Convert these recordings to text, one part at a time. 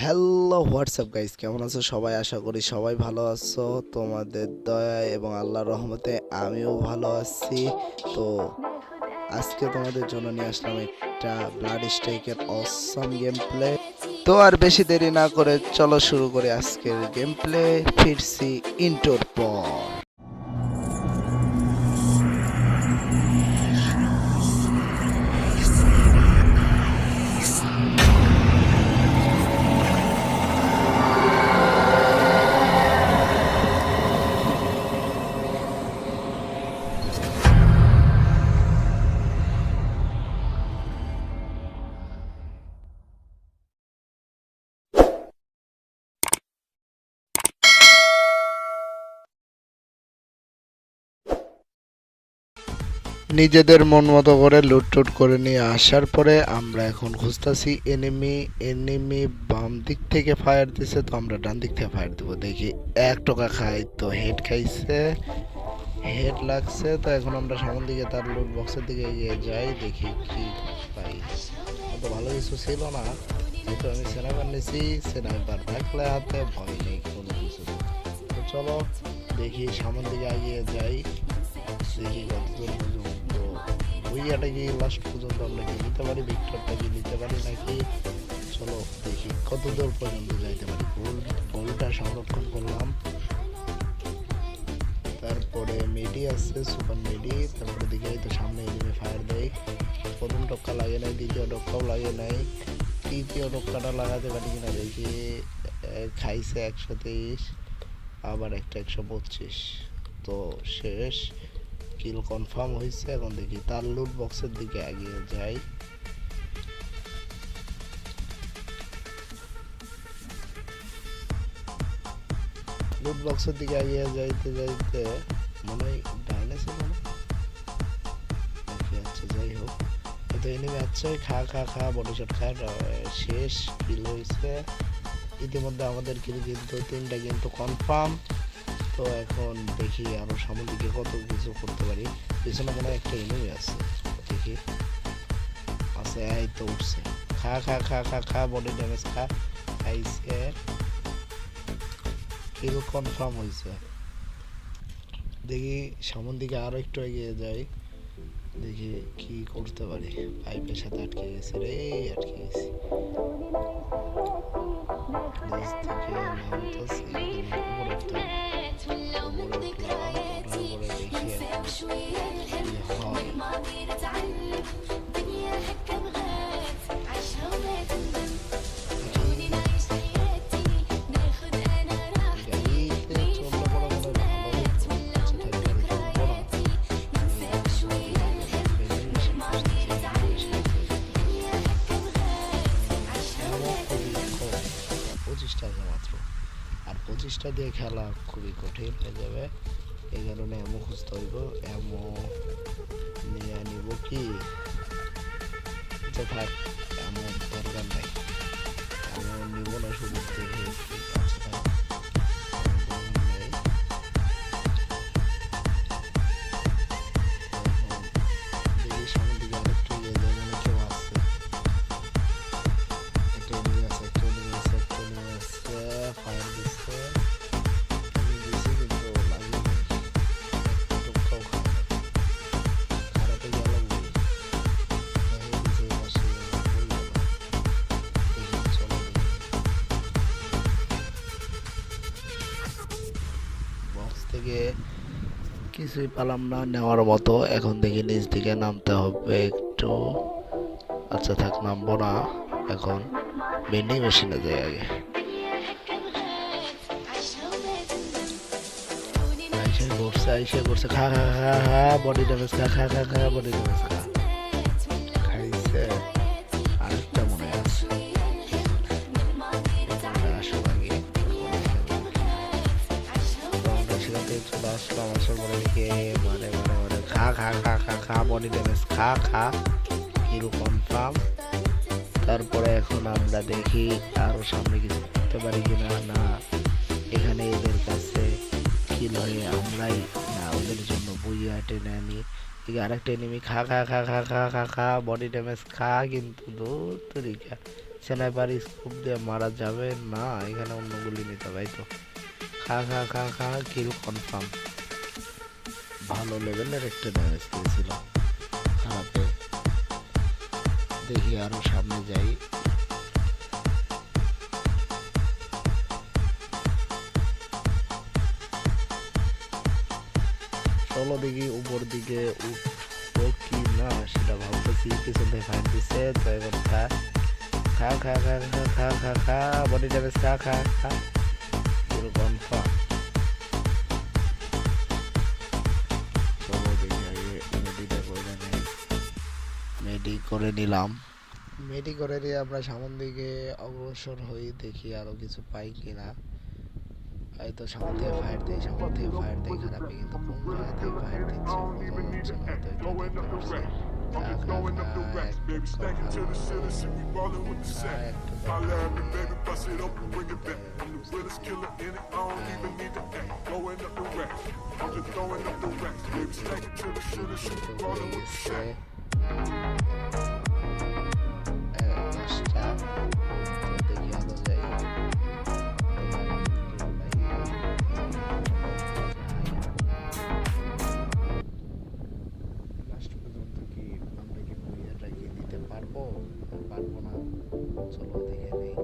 Hello WhatsApp guys, কেমন আছো সবাই? আশা করি সবাই ভালো আছো। তোমাদের দয়া এবং আল্লাহর রহমতে আমিও ভালো আছি। তো আজকে তোমাদের জন্য নিয়ে আসলাম একটা ব্লাড স্ট্রাইকের অসম গেম প্লে। তো আর বেশি দেরি না করে চলো শুরু করি আজকের গেম প্লে। ফিরছি ইন্টোর পর। নিজেদের মন মতো করে লুটটুট করে নিয়ে আসার পরে আমরা এখন খুঁজতেছি এনিমি। এনিমি বাম দিক থেকে ফায়ার দিছে, তো আমরা ডান দিক থেকে ফায়ার দিব। দেখি এক টোকা খাই, তো হেড খাইছে, হেড লাগছে। তো এখন আমরা সামনের দিকে তার লুট বক্সের দিকে এগিয়ে যাই, দেখি কি পাই। তো ভালো কিছু ছিল না, যেহেতু আমি স্নাইপার নিয়েছি। স্নাইপার থাকলে হাতে ভয় নেই কোনো কিছু। তো চলো দেখি সামনের দিকে এগিয়ে যাই, দেখি কতদূর পর্যন্ত বুইয়াটা কি লাস্ট পর্যন্ত আমরা কি নিতে পারি, ভিক্টরটা কি নিতে পারি নাকি। চলো দেখি কতদূর পর্যন্ত যাইতে পারি। গোলটা সংরক্ষণ করলাম। তারপরে মেডি আছে, সুপার মেডি। তারপরে দিকে তো সামনে এদিকে ফায়ার দেয়। প্রথম টক্কা লাগে নাই, দ্বিতীয় টক্কাও লাগে নাই, তৃতীয় টক্কাটা লাগাতে পারি কিনা দেখি। খাইছে 123, আবার একটা 125। তো শেষ, কিল কনফার্ম হয়েছে। এখন দেখি তার লুট বক্সের দিকে এগিয়ে যাই। লুট বক্সের দিকে এগিয়ে যাইতে যাইতে মনে হয় ডাইনে ছিল না, আচ্ছা যাই হোক। তো এনিমি আছে, খা খা খা বডি শট খা। শেষ কিল হয়েছে। ইতিমধ্যে আমাদের কিল কিন্তু 3টা কিন্তু কনফার্ম। তো এখন দেখি আরো সামনের দিকে কত কিছু করতে পারি। পিছনে মনে হয় একটা এনিমি আছে, দেখি আছে। এই তো উঠছে, খা খা খা খা খা বডি ড্যামেজ খা। খাইছে, কিল কনফার্ম হয়েছে। দেখি সামনের দিকে আরো একটু এগিয়ে যাই, দেখি কি করতে পারি। পাইপের সাথে আটকে গেছে রে, আটকে গেছি। নিচ থেকে নামতেছি, উপরে উঠতে হবে। উপরে উঠলাম, ওঠার পরে দেখি এখন কি হয়। গাড়িতে চললে পরে মনে হয় ভালো হইতো। আচ্ছা থাক, গাড়িতে উঠবো না। বেশি খুঁজতেছি, বেশি খুবই কম, 25টা আছে মাত্র। আর 25টা দিয়ে খেলা খুবই কঠিন হয়ে যাবে। এই কারণে এমও খুঁজতে হইব। এমও নিয়ে নিব কি, আচ্ছা থাক, এমন দরকার নাই। এমন নিব না, শুধু দেখে আচ্ছা থাক, দরকার নেই। দেখি সামনের দিকে আরেকটু এগিয়ে যায়, মনে কেউ আছে। একটা এদিকে আছে, একটা এদিকে আছে, একটা এদিকে আছে। ফায়ার দিচ্ছে, আমি দিছি কিন্তু লাগেনি। একটা টোকাও খায় নাই, খারাপে গেল বই। তাই দিছে এই পাশে, বই গেল। দেখি চলো দেখি বক্স থেকে কিছুই পেলাম না নেওয়ার মতো। এখন দেখি নিচ দিকে নামতে হবে একটু। আচ্ছা থাক, নামবো না এখন, ভেন্ডিং মেশিনে যাই আগে। আইসে করছে, আইসে করছে, খা খা খা খা বডি ড্যামেজ খা খা খা খা বডি ড্যামেজ খা। খাইছে, আরেকটা মনে আছে। ওটা আসুক আগে, আমরা সেখান থেকে চলে আসলাম। আসার পরে দেখে মানে মানে মানে খা খা খা খা খা বডি ড্যামেজ খা খা, কিল কনফার্ম। তারপরে এখন আমরা দেখি আরো সামনে কিছু করতে পারি কিনা। না, এখানে এদের কাছে কিল হয়ে আমরাই না ওদের জন্য বুইয়া টেনে আনি। ঠিক আরেকটা এনিমি, খা খা খা খা খা খা খা বডি ড্যামেজ খা, কিন্তু দূর তরিকা স্নাইপার স্কোপ দিয়ে মারা যাবে না, এখানে অন্য গুলি নিতে হবে। এই তো খা খা খা খা, কিল কনফার্ম। ভালো লেভেলের একটা ড্যামেজ দিয়েছিল। খারাপে দেখি আরো সামনে যাই। চলো দেখি উপর দিকে উঠবো কি না সেটা ভাবতেছি। পিছন থেকে ফাইট দিচ্ছে তো এবার খা খা খা খা খা খা খা খা, বডি ড্যামেজ খা খা খা, কিল কনফার্ম। চলো দেখি আগে মেডিটা করে নেই। মেডি করে নিলাম। মেডি করে দিয়ে আমরা সামন দিকে অগ্রসর হই, দেখি আরো কিছু পাই কিনা। এই তো সামন থেকে ফায়ার দেই, সামন থেকে ফায়ার দেই, খারাপে কিন্তু কোন জায়গা থেকে ফায়ার দিচ্ছে বোঝা যাচ্ছে না। তো এটা দেখতে পাচ্ছি খা খা খা, পারবো পারবো না, চলো দেখে নেই।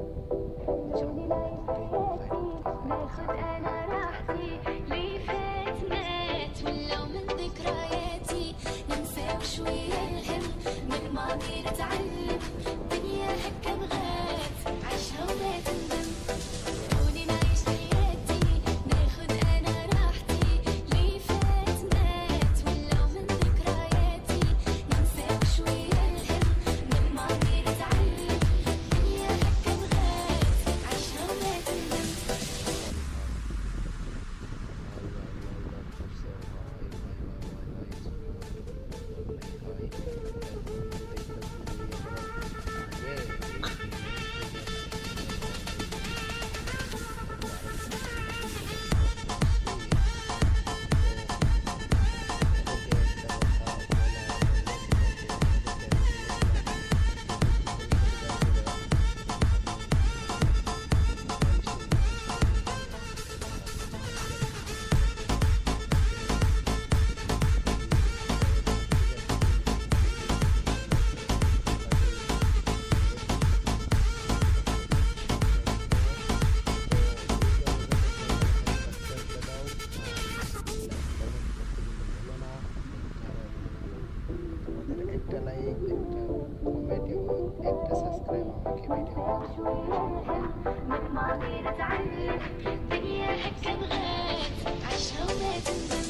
باخد انا راحتي ليه فاتنات ولو من ذكرياتي ننسى شوية الهم من ماضي نتعلم دنيا هكا بغات عيشها ولا تندم خلوني نعيش حياتي ناخد انا راحتي ليه فاتنات ولو من ذكرياتي ننسى شوية الهم من ماضي نتعلم دنيا هكا بغات عيشها ولا تندم একটা লাইক, একটা কমেন্ট এবং একটা সাবস্ক্রাইব আমাকে ভিডিও من ماضي نتعلم دنيا هكا بغات عيشها ولا تندم